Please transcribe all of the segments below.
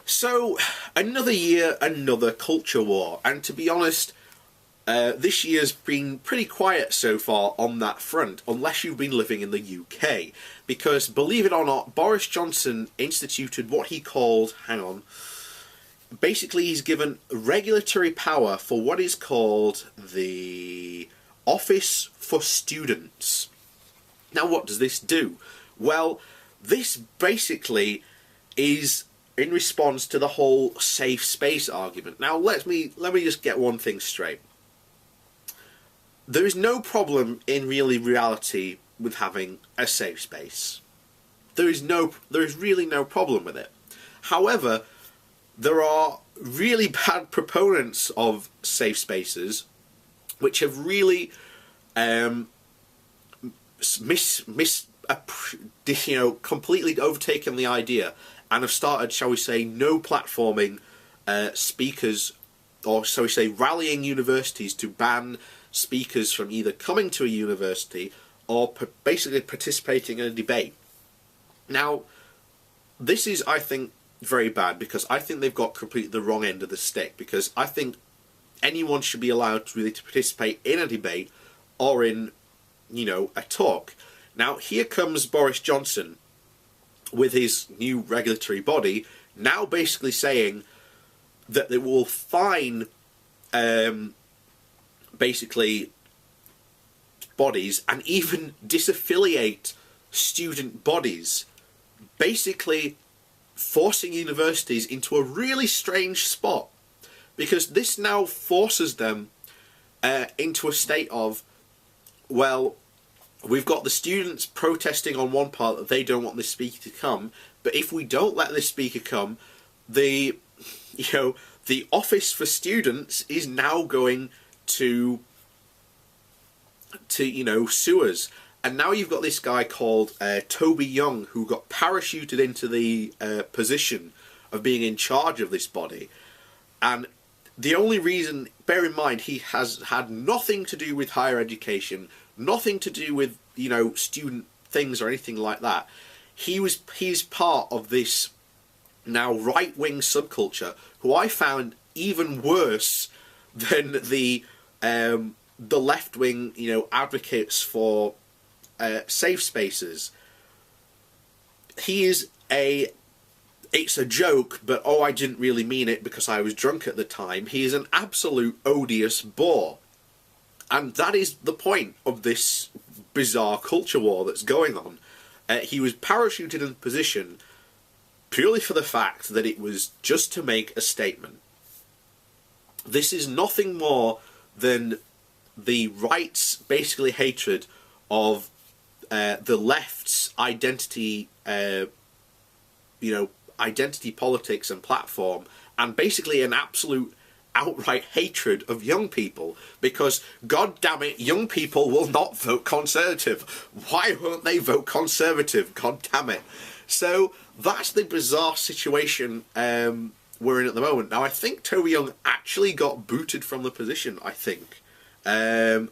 So, another year, another culture war, and to be honest, this year's been pretty quiet so far on that front, unless you've been living in the UK, because believe it or not, Boris Johnson instituted what he called, basically he's given regulatory power for what is called the Office for Students. Now what does this do? Well, this basically is in response to the whole safe space argument. Now let me just get one thing straight. There is no problem in reality with having a safe space. There is really no problem with it. However, there are really bad proponents of safe spaces which have really completely overtaken the idea and have started, shall we say, no platforming speakers, or shall we say rallying universities to ban speakers from either coming to a university or basically participating in a debate. Now, this is, I think, very bad, because I think they've got completely the wrong end of the stick, because I think anyone should be allowed to really participate in a debate or in, a talk. Now, here comes Boris Johnson with his new regulatory body, now basically saying that they will fine basically bodies and even disaffiliate student bodies, basically forcing universities into a really strange spot, because this now forces them into a state of, well, we've got the students protesting on one part that they don't want this speaker to come, but if we don't let this speaker come, the Office for Students is now going to sue us. And now you've got this guy called Toby Young, who got parachuted into the position of being in charge of this body. And the only reason, bear in mind, he has had nothing to do with higher education, nothing to do with, student things or anything like that. He's part of this now right-wing subculture, who I found even worse than the left-wing, advocates for safe spaces. It's a joke, but I didn't really mean it because I was drunk at the time. He is an absolute odious bore. And that is the point of this bizarre culture war that's going on. He was parachuted in position purely for the fact that it was just to make a statement. This is nothing more than the right's basically hatred of the left's identity, identity politics and platform, and basically an absolute outright hatred of young people, because, god damn it, young people will not vote Conservative. Why won't they vote Conservative? God damn it. So that's the bizarre situation we're in at the moment. Now, I think Toby Young actually got booted from the position, I think. I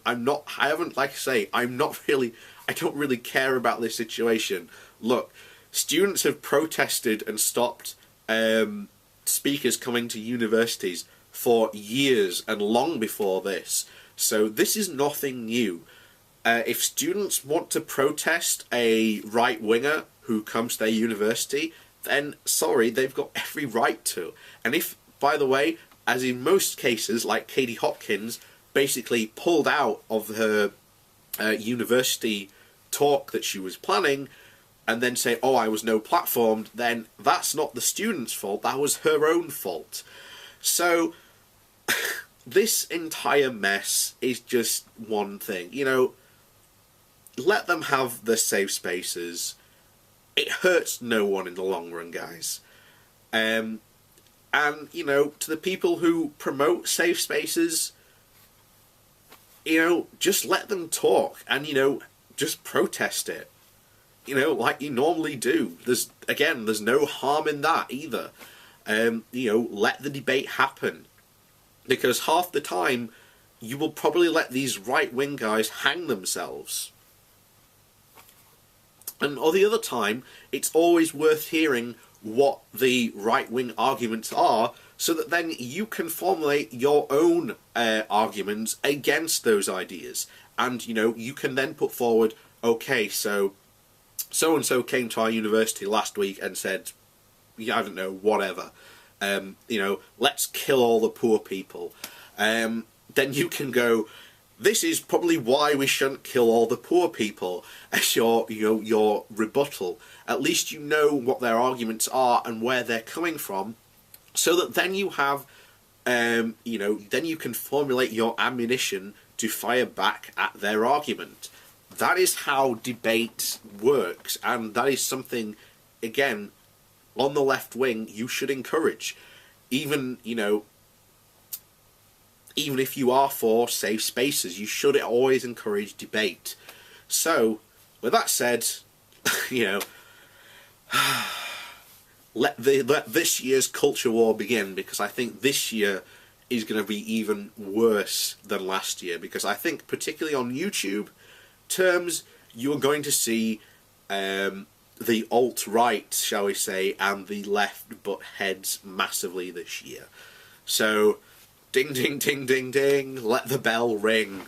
don't really care about this situation. Look, students have protested and stopped speakers coming to universities for years and long before this. So this is nothing new. If students want to protest a right-winger who comes to their university, then sorry, they've got every right to. And if, by the way, as in most cases, like Katie Hopkins basically pulled out of her university talk that she was planning, and then say, I was no platformed, then that's not the student's fault, that was her own fault. So, this entire mess is just one thing. Let them have the safe spaces. It hurts no one in the long run, guys. And, to the people who promote safe spaces, just let them talk and, just protest it. Like you normally do. There's no harm in that either. Let the debate happen. Because half the time, you will probably let these right-wing guys hang themselves. And or the other time, it's always worth hearing what the right-wing arguments are, so that then you can formulate your own arguments against those ideas. And, you know, you can then put forward, okay, so so-and-so came to our university last week and said, yeah, I don't know, whatever. You know, let's kill all the poor people. Then you can go, this is probably why we shouldn't kill all the poor people as your rebuttal. At least you know what their arguments are and where they're coming from, so that then you have, you know, then you can formulate your ammunition to fire back at their argument. That is how debate works, and that is something, again, on the left wing, you should encourage. Even, you know, even if you are for safe spaces, you should always encourage debate. So, with that said, you know, let this year's culture war begin, because I think this year is going to be even worse than last year, because I think, particularly on YouTube terms, you're going to see the alt-right, shall we say, and the left butt heads massively this year. So, ding, ding, ding, ding, ding, let the bell ring.